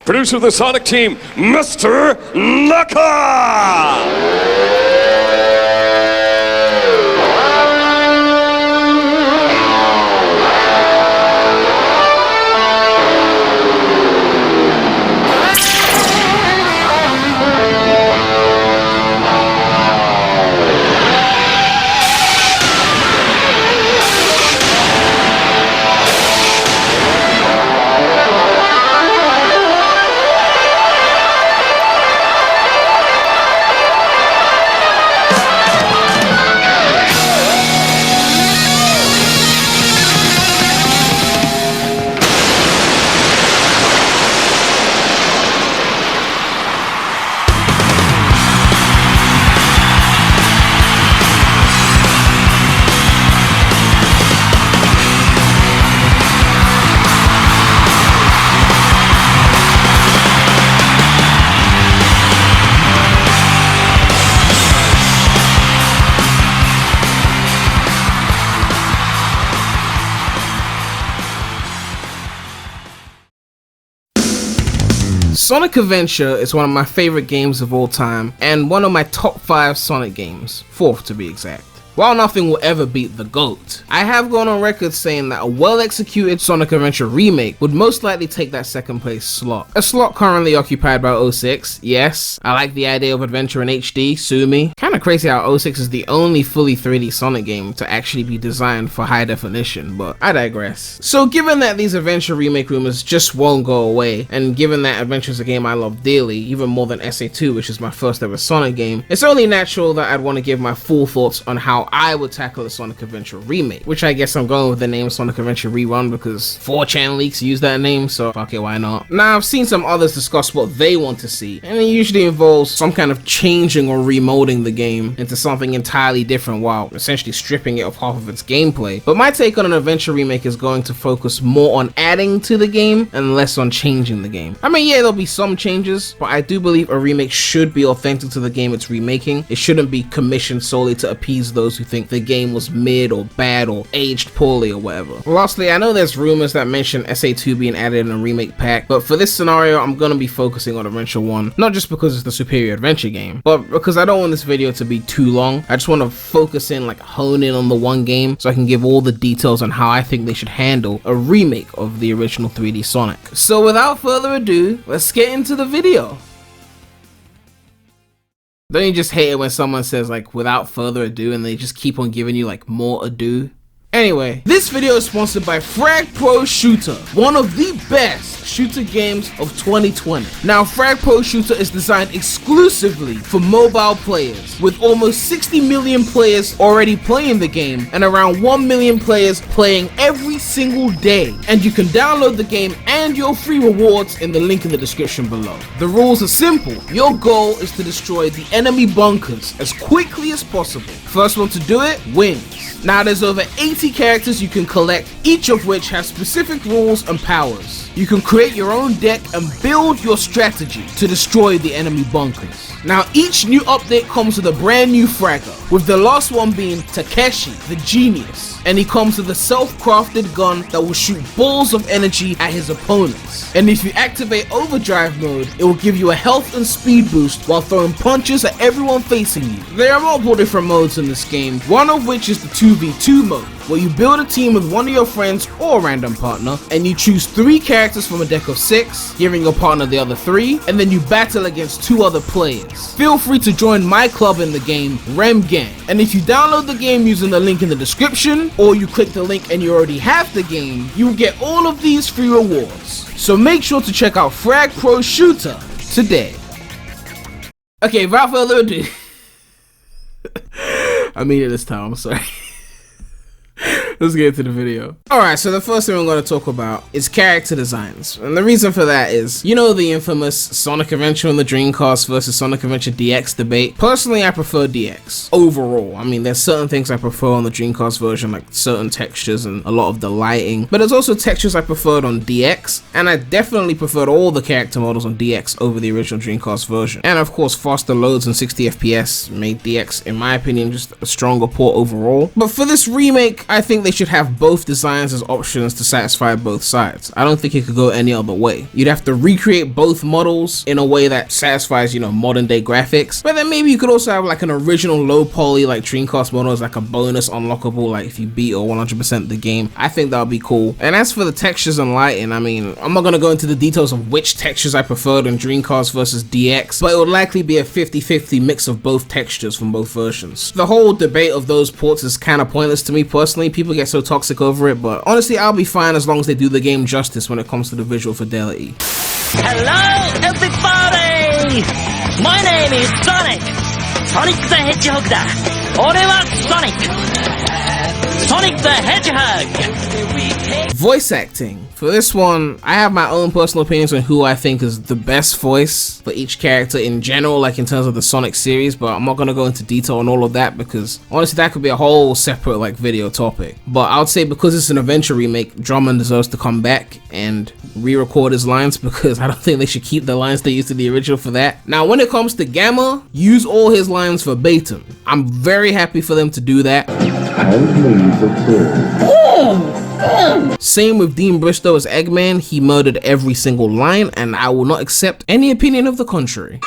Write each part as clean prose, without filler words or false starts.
Producer of the Sonic team, Mr. Naka! Sonic Adventure is one of my favorite games of all time, and one of my top 5 Sonic games, 4th to be exact. While nothing will ever beat the GOAT, I have gone on record saying that a well-executed Sonic Adventure Remake would most likely take that second place slot. A slot currently occupied by 06, yes, I like the idea of Adventure in HD, sue me. Kinda crazy how 06 is the only fully 3D Sonic game to actually be designed for high definition, but I digress. So given that these Adventure Remake rumors just won't go away, and given that Adventure is a game I love dearly, even more than SA2, which is my first ever Sonic game, it's only natural that I'd want to give my full thoughts on how I would tackle a Sonic Adventure Remake, which I guess I'm going with the name Sonic Adventure Rerun because 4chan leaks use that name, so fuck it, why not? Now, I've seen some others discuss what they want to see, and it usually involves some kind of changing or remolding the game into something entirely different while essentially stripping it of half of its gameplay. But my take on an Adventure Remake is going to focus more on adding to the game and less on changing the game. I mean, yeah, there'll be some changes, but I do believe a remake should be authentic to the game it's remaking. It shouldn't be commissioned solely to appease those who think the game was mid or bad or aged poorly or whatever. Lastly, I know there's rumors that mention SA2 being added in a remake pack, but for this scenario, I'm gonna be focusing on Adventure 1, not just because it's the superior adventure game, but because I don't want this video to be too long. I just want to focus in, like hone in on the one game so I can give all the details on how I think they should handle a remake of the original 3D Sonic. So without further ado, let's get into the video. Don't you just hate it when someone says like without further ado and they just keep on giving you like more ado? Anyway, this video is sponsored by Frag Pro Shooter, one of the best shooter games of 2020. Now, Frag Pro Shooter is designed exclusively for mobile players, with almost 60 million players already playing the game and around 1 million players playing every single day. And you can download the game and your free rewards in the link in the description below. The rules are simple. Your goal is to destroy the enemy bunkers as quickly as possible. First one to do it wins. Now, there's over 80 characters you can collect, each of which has specific rules and powers. You can create your own deck and build your strategy to destroy the enemy bunkers. Now, each new update comes with a brand new fragger, with the last one being Takeshi, the genius. And he comes with a self-crafted gun that will shoot balls of energy at his opponents. And if you activate overdrive mode, it will give you a health and speed boost while throwing punches at everyone facing you. There are multiple different modes in this game, one of which is the 2v2 mode, where you build a team with one of your friends or a random partner, and you choose 3 characters from a deck of 6, giving your partner the other 3, and then you battle against 2 other players. Feel free to join my club in the game, Rem Gang, and if you download the game using the link in the description, or you click the link and you already have the game, you will get all of these free rewards. So make sure to check out Frag Pro Shooter today. Okay, without further ado, I mean it this time, I'm sorry. Let's get into the video. Alright, so the first thing I'm going to talk about is character designs. And the reason for that is, you know, the infamous Sonic Adventure on the Dreamcast versus Sonic Adventure DX debate. Personally, I prefer DX. Overall, I mean, there's certain things I prefer on the Dreamcast version, like certain textures and a lot of the lighting. But there's also textures I preferred on DX. And I definitely preferred all the character models on DX over the original Dreamcast version. And of course, faster loads and 60 FPS made DX, in my opinion, just a stronger port overall. But for this remake, I think they should have both designs as options to satisfy both sides. I don't think it could go any other way. You'd have to recreate both models in a way that satisfies, you know, modern day graphics, but then maybe you could also have like an original low poly like Dreamcast model as like a bonus unlockable, like if you beat or 100% the game. I think that would be cool. And as for the textures and lighting, I mean, I'm not gonna go into the details of which textures I preferred on Dreamcast versus DX, but it would likely be a 50-50 mix of both textures from both versions. The whole debate of those ports is kind of pointless to me personally. People get so toxic over it, but honestly I'll be fine as long as they do the game justice when it comes to the visual fidelity. Hello everybody! My name is Sonic! Sonic the Hedgehog da! Ore wa Sonic! Sonic the Hedgehog! Voice acting. For this one, I have my own personal opinions on who I think is the best voice for each character in general, like in terms of the Sonic series, but I'm not going to go into detail on all of that because honestly that could be a whole separate like video topic. But I would say because it's an adventure remake, Drummond deserves to come back and re-record his lines because I don't think they should keep the lines they used in the original for that. Now when it comes to Gamma, use all his lines verbatim. I'm very happy for them to do that. Same with Dean Bristow as Eggman, he murdered every single line and I will not accept any opinion of the contrary.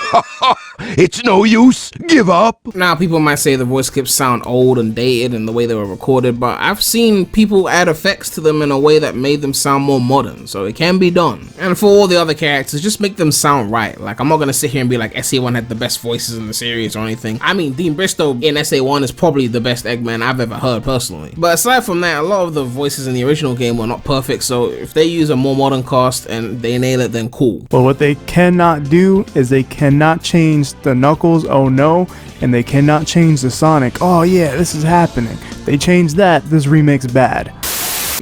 It's no use, give up. Now people might say the voice clips sound old and dated in the way they were recorded, but I've seen people add effects to them in a way that made them sound more modern, so it can be done. And for all the other characters, just make them sound right. Like I'm not gonna sit here and be like SA1 had the best voices in the series or anything. I mean Dean Bristow in SA1 is probably the best Eggman I've ever heard personally. But aside from that, a lot of the voices in the original game were not perfect, so if they use a more modern cast and they nail it, then cool. But what they cannot do is they cannot change the Knuckles, oh no, and they cannot change the Sonic, oh yeah, this is happening. They change that, this remake's bad.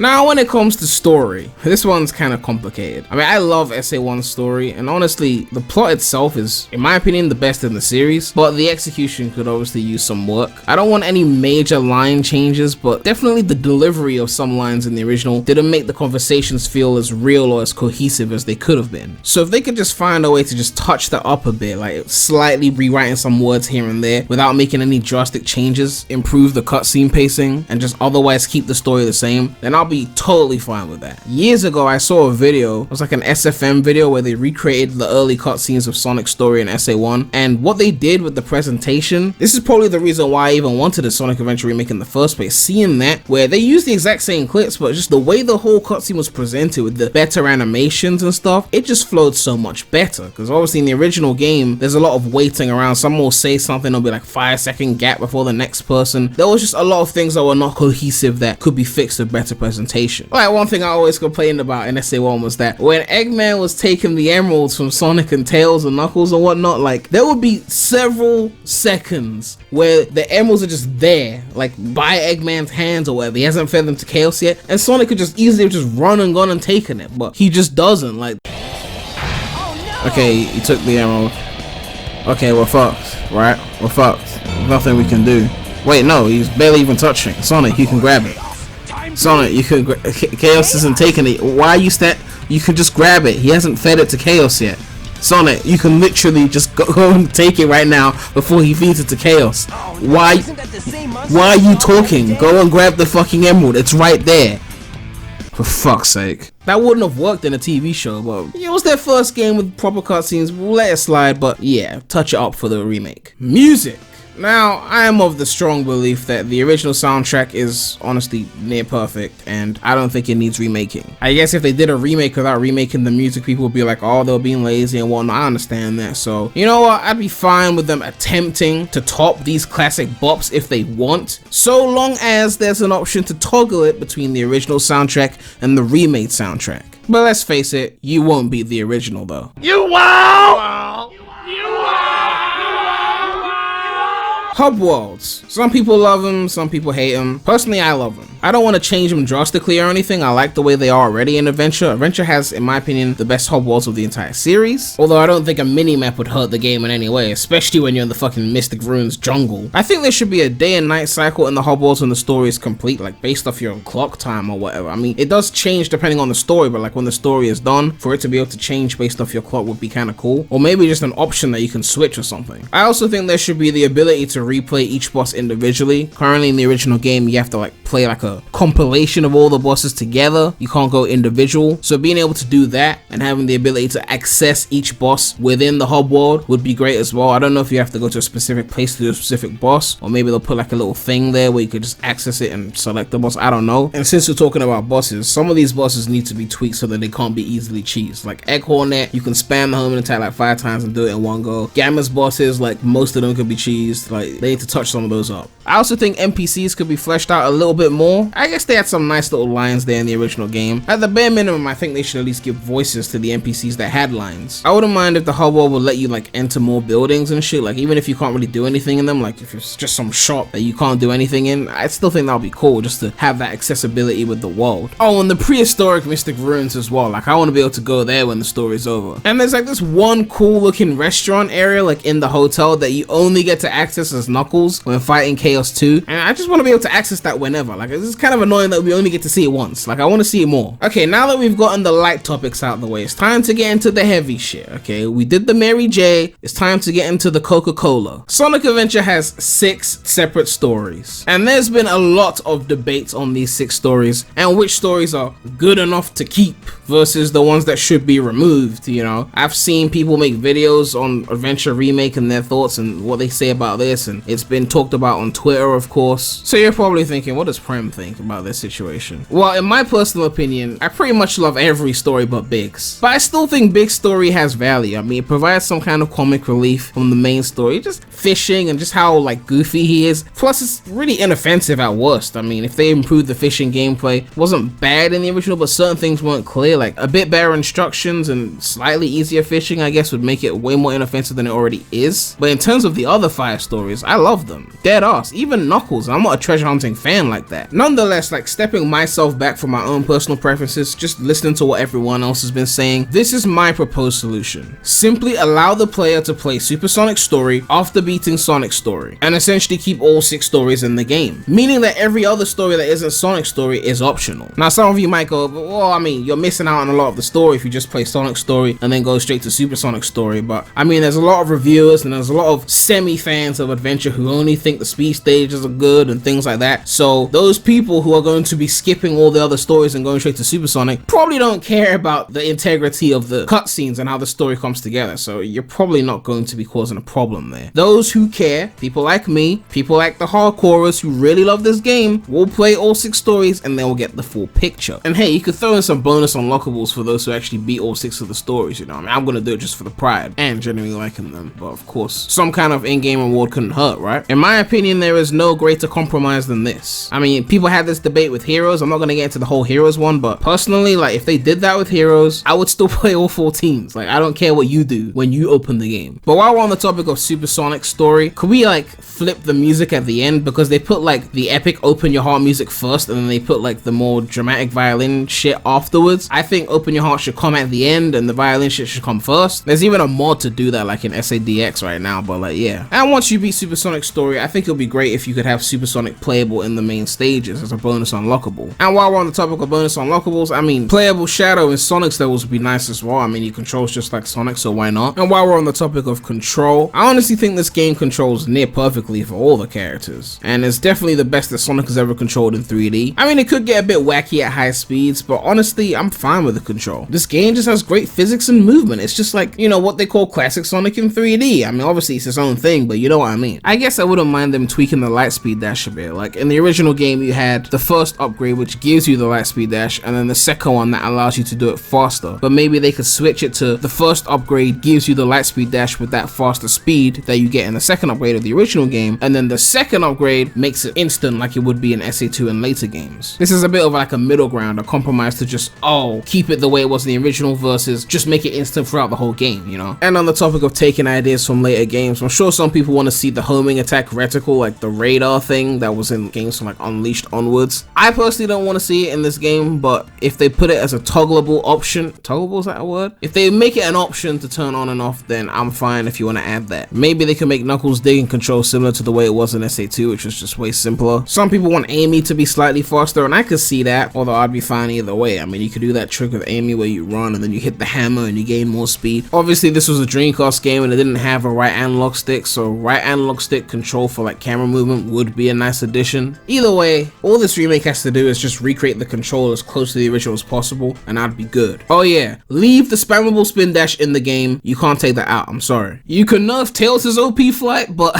Now when it comes to story, this one's kind of complicated. I mean, I love SA1's story, and honestly, the plot itself is, in my opinion, the best in the series, but the execution could obviously use some work. I don't want any major line changes, but definitely the delivery of some lines in the original didn't make the conversations feel as real or as cohesive as they could have been. So if they could just find a way to just touch that up a bit, like slightly rewriting some words here and there without making any drastic changes, improve the cutscene pacing, and just otherwise keep the story the same, then I'll be totally fine with that. Years ago I saw a video, it was like an SFM video where they recreated the early cutscenes of Sonic's story in SA1, and what they did with the presentation, this is probably the reason why I even wanted a Sonic Adventure Remake in the first place. Seeing that, where they used the exact same clips, but just the way the whole cutscene was presented with the better animations and stuff, it just flowed so much better, because obviously in the original game there's a lot of waiting around. Someone will say something, there'll be like 5-second gap before the next person. There was just a lot of things that were not cohesive that could be fixed with better presentation. Like one thing I always complained about in SA1 was that when Eggman was taking the emeralds from Sonic and Tails and Knuckles and whatnot, like there would be several seconds where the emeralds are just there, like by Eggman's hands or whatever. He hasn't fed them to Chaos yet, and Sonic could just easily just run and gone and taken it, but he just doesn't. Like, okay, he took the emerald. Okay, we're fucked, right? We're fucked. Nothing we can do. Wait, no, he's barely even touching. Sonic, you can grab it. Sonic, you can Chaos isn't taking it. Why you you can just grab it. He hasn't fed it to Chaos yet. Sonic, you can literally just go and take it right now before he feeds it to Chaos. Why are you talking? Go and grab the fucking emerald. It's right there. For fuck's sake. That wouldn't have worked in a TV show, but it was their first game with proper cutscenes. We'll let it slide, but yeah, touch it up for the remake. Music. Now, I am of the strong belief that the original soundtrack is honestly near perfect, and I don't think it needs remaking. I guess if they did a remake without remaking the music, people would be like, oh, they're being lazy and whatnot. I understand that. So, you know what? I'd be fine with them attempting to top these classic bops if they want, so long as there's an option to toggle it between the original soundtrack and the remade soundtrack. But let's face it, you won't beat the original though. You won't! You won't! Hub worlds. Some people love them, some people hate them. Personally, I love them. I don't want to change them drastically or anything. I like the way they are already in Adventure. Adventure has, in my opinion, the best hub worlds of the entire series. Although I don't think a mini-map would hurt the game in any way, especially when you're in the fucking Mystic Ruins jungle. I think there should be a day and night cycle in the hub worlds when the story is complete, like based off your clock time or whatever. I mean, it does change depending on the story, but like when the story is done, for it to be able to change based off your clock would be kind of cool. Or maybe just an option that you can switch or something. I also think there should be the ability to replay each boss individually. Currently in the original game, you have to like play like a compilation of all the bosses together. You can't go individual. So being able to do that and having the ability to access each boss within the hub world would be great as well. I don't know if you have to go to a specific place to do a specific boss, or maybe they'll put like a little thing there where you could just access it and select the boss. I don't know. And since we're talking about bosses, some of these bosses need to be tweaked so that they can't be easily cheesed. Like Egg Hornet, you can spam the homing attack like 5 times and do it in one go. Gamma's bosses, like most of them could be cheesed. Like they need to touch some of those up. I also think NPCs could be fleshed out a little bit more. I guess they had some nice little lines there in the original game. At the bare minimum, I think they should at least give voices to the NPCs that had lines. I wouldn't mind if the hub world would let you like enter more buildings and shit, like even if you can't really do anything in them, like if it's just some shop that you can't do anything in, I still think that would be cool just to have that accessibility with the world. Oh, and the prehistoric Mystic Ruins as well, like I want to be able to go there when the story's over. And there's like this one cool looking restaurant area like in the hotel that you only get to access as Knuckles when fighting Chaos 2, and I just want to be able to access that whenever. Like it's kind of annoying that we only get to see it once. Like I want to see it more. Okay, now that we've gotten the light topics out of the way, it's time to get into the heavy shit. Okay, we did the Mary J, it's time to get into the Coca-Cola. Sonic Adventure has 6 separate stories, and there's been a lot of debates on these 6 stories and which stories are good enough to keep versus the ones that should be removed. You know, I've seen people make videos on Adventure Remake and their thoughts and what they say about this, and it's been talked about on Twitter, of course. So you're probably thinking, what does Prem think about this situation? Well, in my personal opinion, I pretty much love every story but Big's, but I still think Big's story has value. I mean, it provides some kind of comic relief from the main story, just fishing and just how like goofy he is. Plus, it's really inoffensive at worst. I mean, if they improved the fishing gameplay, it wasn't bad in the original, but certain things weren't clear. Like a bit better instructions and slightly easier fishing, I guess, would make it way more inoffensive than it already is. But in terms of the other 5 stories, I love them. Dead ass. Even Knuckles, I'm not a treasure hunting fan like that. Nonetheless, like stepping myself back from my own personal preferences, just listening to what everyone else has been saying, this is my proposed solution. Simply allow the player to play Supersonic story after beating Sonic story, and essentially keep all 6 stories in the game, meaning that every other story that isn't Sonic story is optional. Now some of you might go, well, I mean, you're missing out on a lot of the story if you just play Sonic story and then go straight to Supersonic story. But I mean, there's a lot of reviewers and there's a lot of semi-fans of Adventure who only think the speed stages are good and things like that. So those people who are going to be skipping all the other stories and going straight to Supersonic probably don't care about the integrity of the cutscenes and how the story comes together. So you're probably not going to be causing a problem there. Those who care, people like me, people like the hardcorers who really love this game, will play all 6 stories and they will get the full picture. And hey, you could throw in some bonus unlockables for those who actually beat all 6 of the stories, you know. I mean, I'm gonna do it just for the pride and genuinely liking them, but of course, some kind of in-game reward couldn't hurt, right? In my opinion, there is no greater compromise than this. I mean, people had this debate with Heroes. I'm not gonna get into the whole Heroes one, but personally, like, if they did that with Heroes, I would still play all 4 teams. Like, I don't care what you do when you open the game. But while we're on the topic of Supersonic story, could we like flip the music at the end? Because they put like the epic open your heart music first, and then they put like the more dramatic violin shit afterwards. I think open your heart should come at the end and the violin shit should come first. There's even a mod to do that, like in SADX right now, but like, yeah. And once you beat Supersonic story, I think it'll be great if you could have Supersonic playable in the main stages as a bonus unlockable. And while we're on the topic of bonus unlockables, I mean, playable Shadow in Sonic's levels would be nice as well. I mean, he controls just like Sonic, so why not? And while we're on the topic of control, I honestly think this game controls near perfectly for all the characters, and it's definitely the best that Sonic has ever controlled in 3D. I mean, it could get a bit wacky at high speeds, but honestly, I'm fine with the control. This game just has great physics and movement. It's just like, you know, what they call classic Sonic in 3D. I mean, obviously it's its own thing, but you know what I mean. I guess I wouldn't mind them tweaking the light speed dash a bit. Like in the original game, you had the first upgrade which gives you the light speed dash, and then the second one that allows you to do it faster. But maybe they could switch it to the first upgrade gives you the light speed dash with that faster speed that you get in the second upgrade of the original game, and then the second upgrade makes it instant like it would be in SA2 and later games. This is a bit of like a middle ground, a compromise to just, oh, keep it the way it was in the original versus just make it instant throughout the whole game, you know? And on the topic of taking ideas from later games, I'm sure some people want to see the homing attack reticle, like the radar thing that was in games from like Unleashed onwards. I personally don't want to see it in this game, but if they put it as a toggleable option, toggleable, is that a word? If they make it an option to turn on and off, then I'm fine if you want to add that. Maybe they can make Knuckles dig and control similar to the way it was in SA2, which was just way simpler. Some people want Amy to be slightly faster, and I could see that, although I'd be fine either way. I mean, you could do that trick with Amy where you run and then you hit the hammer and you gain more speed. Obviously, this was a Dreamcast game and it didn't have a right analog stick, so right analog stick control for like camera movement would be a nice addition. Either way, All this remake has to do is just recreate the control as close to the original as possible, and I'd be good. Oh yeah, leave the spammable spin dash in the game. You can't take that out, I'm sorry. You can nerf Tails' OP flight, but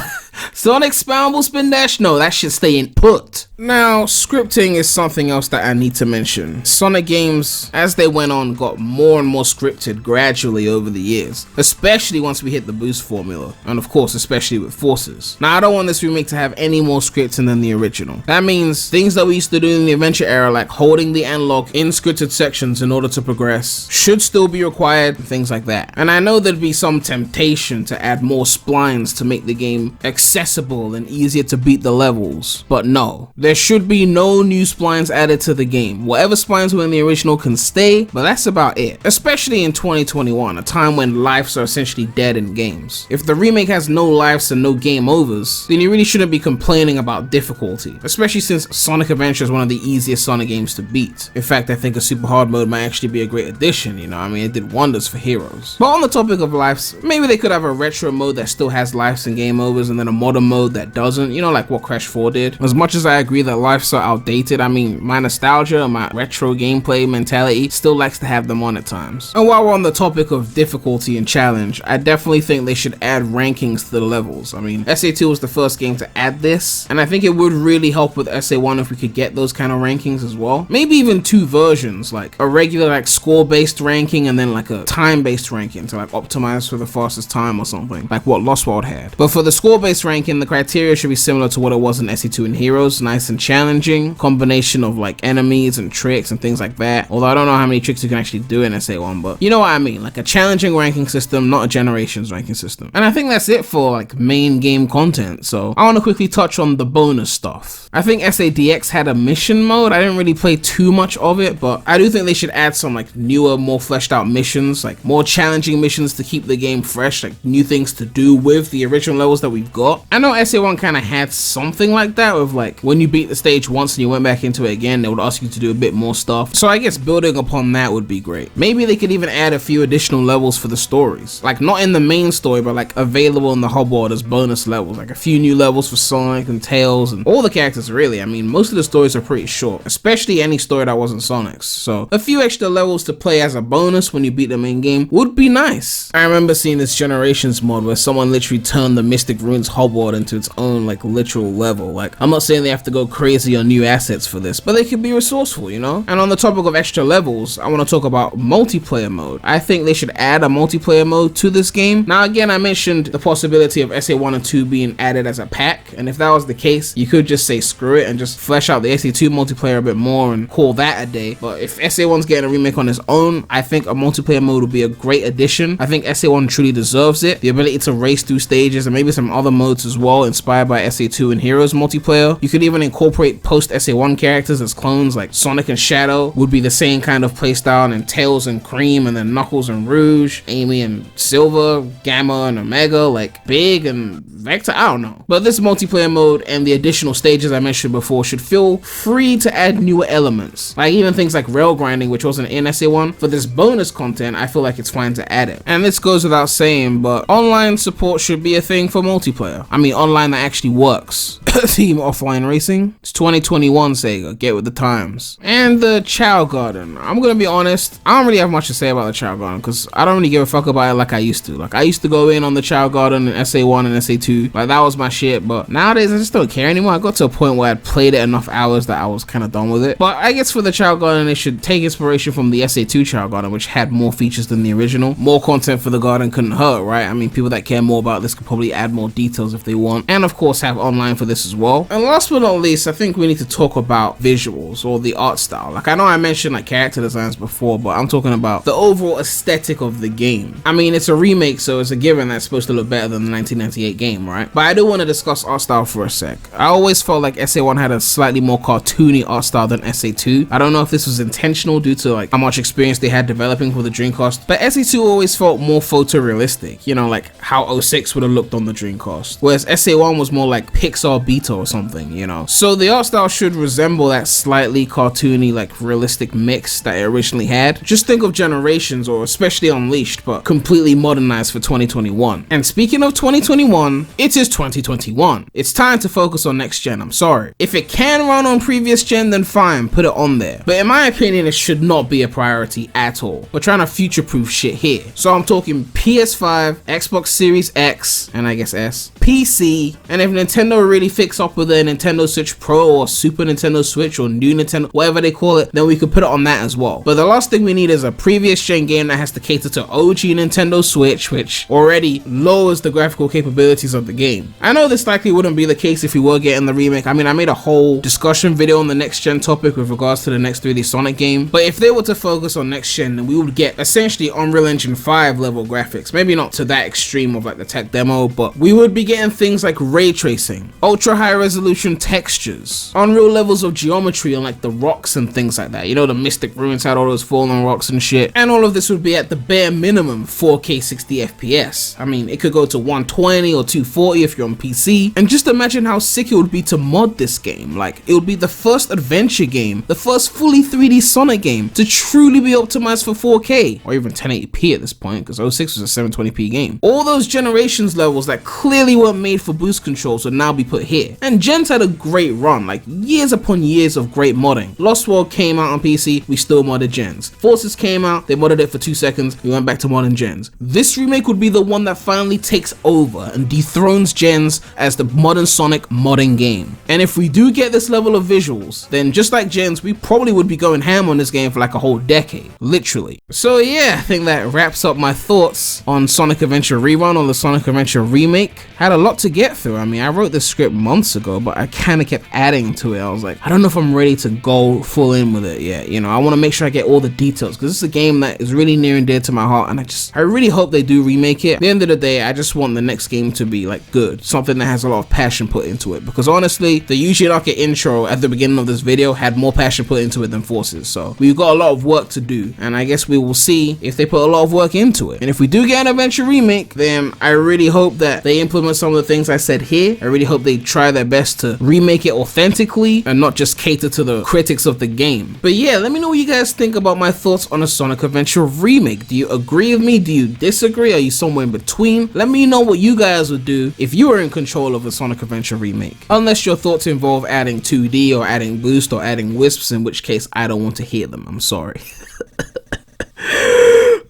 Sonic's spammable spin dash? No, that should stay in put. Now, scripting is something else that I need to mention. Sonic games, as they went on, got more and more scripted gradually over the years, especially once we hit the boost formula, and of course, especially with forces. Now, I don't want this remake to have any more scripting than the original. That means things that we used to do in the adventure era, like holding the analog in scripted sections in order to progress, should still be required, things like that. And I know there'd be some temptation to add more splines to make the game accessible and easier to beat the levels, but no. There should be no new splines added to the game. Whatever splines were in the original can stay, but that's about it. Especially in 2021, a time when lives are essentially dead in games. If the remake has no lives and no game overs, then you really shouldn't be complaining about difficulty, especially since Sonic Adventure is one of the easiest Sonic games to beat. In fact, I think a super hard mode might actually be a great addition, you know, I mean, it did wonders for heroes. But on the topic of lives, maybe they could have a retro mode that still has lives and game overs, and then a modern mode that doesn't, you know, like what Crash 4 did. As much as I agree that lives are outdated, I mean, my nostalgia and my retro gameplay mentality still likes to have them on at times. And while we're on the topic of difficulty and challenge, I definitely think they should add rankings to the levels. I mean, SA2 was the first game to add this, and I think it would really help with SA1 if we could get those kind of rankings as well. Maybe even two versions, like a regular like score-based ranking and then like a time-based ranking to like optimize for the fastest time or something, like what Lost World had. But for the score-based ranking, the criteria should be similar to what it was in SE2 and Heroes, nice and challenging, combination of like enemies and tricks and things like that. Although I don't know how many tricks you can actually do in SA1, but you know what I mean, like a challenging ranking system, not a generations ranking system. And I think that's it for like main game content, so I want to quickly touch on the bonus stuff. I think SADX had a mission mode. I didn't really play too much of it, but I do think they should add some like newer, more fleshed out missions, like more challenging missions to keep the game fresh, like new things to do with the original levels that we've got. I know SA1 kind of had something like that with like when you beat the stage once and you went back into it again, they would ask you to do a bit more stuff. So I guess building upon that would be great. Maybe they could even add a few additional levels for the stories, like not in the main story, but like available in the hub world as bonus levels, like a few new levels for Sonic and Tails and all the characters really. I mean, most of the stories are pretty short, especially any story that wasn't Sonic's. So a few extra levels to play as a bonus when you beat the main game would be nice. I remember seeing this Generations mod where someone literally turned the Mystic Ruins hub world into its own like literal level. Like, I'm not saying they have to go crazy on new assets for this, but they could be resourceful, you know? And on the topic of extra levels, I want to talk about multiplayer mode. I think they should add a multiplayer mode to this game. Now again, I mentioned the possibility of SA1 and 2 being added as a pack, and if that was the case, you could just say screw it and just flesh out the SA2 multiplayer a bit more and call that a day. But if SA1's getting a remake on its own, I think a multiplayer mode would be a great addition. I think SA1 truly deserves it. The ability to race through stages and maybe some other modes as well, inspired by SA2 and Heroes multiplayer. You could even incorporate post SA1 characters as clones, like Sonic and Shadow would be the same kind of playstyle, and Tails and Cream, and then Knuckles and Rouge, Amy and Silver, Gamma and Omega, like Big and Vector, I don't know. But this multiplayer mode and the additional stages I mentioned before should feel free to add newer elements, like even things like rail grinding, which wasn't in SA1. For this bonus content, I feel like it's fine to add it. And this goes without saying, but online support should be a thing for multiplayer. I mean, online that actually works. Team Offline Racing. It's 2021, Sega. Get with the times. And the Chow Garden. I'm gonna be honest, I don't really have much to say about the Chow Garden because I don't really give a fuck about it like I used to. Like, I used to go in on the Chow Garden in SA1 and SA2. Like, that was my shit, but nowadays I just don't care anymore. I got to a point where I'd played it enough hours that I was kind of done with it. But I guess for the Chow Garden, they should take inspiration from the SA2 Chow Garden, which had more features than the original. More content for the garden couldn't hurt, right? I mean, people that care more about this could probably add more details if they want. And of course, have online for this as well. And last but not least, I think we need to talk about visuals or the art style. Like, I know I mentioned like character designs before, but I'm talking about the overall aesthetic of the game. I mean, it's a remake, so it's a given that's supposed to look better than the 1998 game, right? But I do want to discuss art style for a sec. I always felt like SA1 had a slightly more cartoony art style than SA2. I don't know if this was intentional due to like how much experience they had developing for the Dreamcast, but SA2 always felt more photorealistic, you know, like how 06 would have looked on the Dreamcast. almost, whereas SA1 was more like Pixar Beta or something, you know. So the art style should resemble that slightly cartoony, like realistic mix that it originally had. Just think of Generations or especially Unleashed, but completely modernized for 2021. And speaking of 2021, it is 2021. It's time to focus on next gen, I'm sorry. If it can run on previous gen, then fine, put it on there. But in my opinion, it should not be a priority at all. We're trying to future-proof shit here. So I'm talking PS5, Xbox Series X, and I guess S, PC, and if Nintendo really fix up with a Nintendo Switch Pro or Super Nintendo Switch or new Nintendo, whatever they call it, then we could put it on that as well. But the last thing we need is a previous gen game that has to cater to OG Nintendo Switch, which already lowers the graphical capabilities of the game. I know this likely wouldn't be the case if we were getting the remake. I mean, I made a whole discussion video on the next gen topic with regards to the next 3D Sonic game, but if they were to focus on next gen, then we would get essentially Unreal Engine 5 level graphics. Maybe not to that extreme of like the tech demo, but we would be getting things like ray tracing, ultra high resolution textures, unreal levels of geometry on like the rocks and things like that. You know, the Mystic Ruins had all those fallen rocks and shit, and all of this would be at the bare minimum 4K 60 FPS. I mean, it could go to 120 or 240 if you're on PC, and just imagine how sick it would be to mod this game. Like, it would be the first adventure game, the first fully 3D Sonic game to truly be optimized for 4K, or even 1080p at this point, because 06 was a 720p game. All those Generations levels that clearly weren't made for boost controls would now be put here. And Gens had a great run, like years upon years of great modding. Lost World came out on PC, we still modded Gens. Forces came out, they modded it for 2 seconds, we went back to modding Gens. This remake would be the one that finally takes over and dethrones Gens as the modern Sonic modding game. And if we do get this level of visuals, then just like Gens, we probably would be going ham on this game for like a whole decade, literally. So yeah, I think that wraps up my thoughts on Sonic Adventure Rerun or the Sonic Adventure Remake. Had a lot to get through. I mean, I wrote this script months ago, but I kind of kept adding to it. I was like, I don't know if I'm ready to go full in with it yet. You know, I want to make sure I get all the details because this is a game that is really near and dear to my heart, and I really hope they do remake it. At the end of the day, I just want the next game to be like good, something that has a lot of passion put into it, because honestly, the Yuji Naka intro at the beginning of this video had more passion put into it than Forces. So we've got a lot of work to do, and I guess we will see if they put a lot of work into it. And if we do get an Adventure Remake, then I really hope that they implement some of the things I said here. I really hope they try their best to remake it authentically and not just cater to the critics of the game. But yeah, let me know what you guys think about my thoughts on a Sonic Adventure Remake. Do you agree with me? Do you disagree? Are you somewhere in between? Let me know what you guys would do if you were in control of a Sonic Adventure Remake. Unless your thoughts involve adding 2D or adding boost or adding wisps, in which case I don't want to hear them. I'm sorry.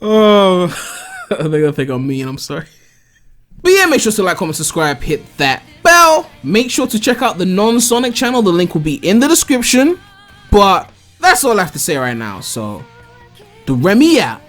Oh, they're gonna think I'm mean, I'm sorry. But yeah, make sure to like, comment, subscribe, hit that bell. Make sure to check out the non-Sonic channel. The link will be in the description. But that's all I have to say right now. So, the Remy out.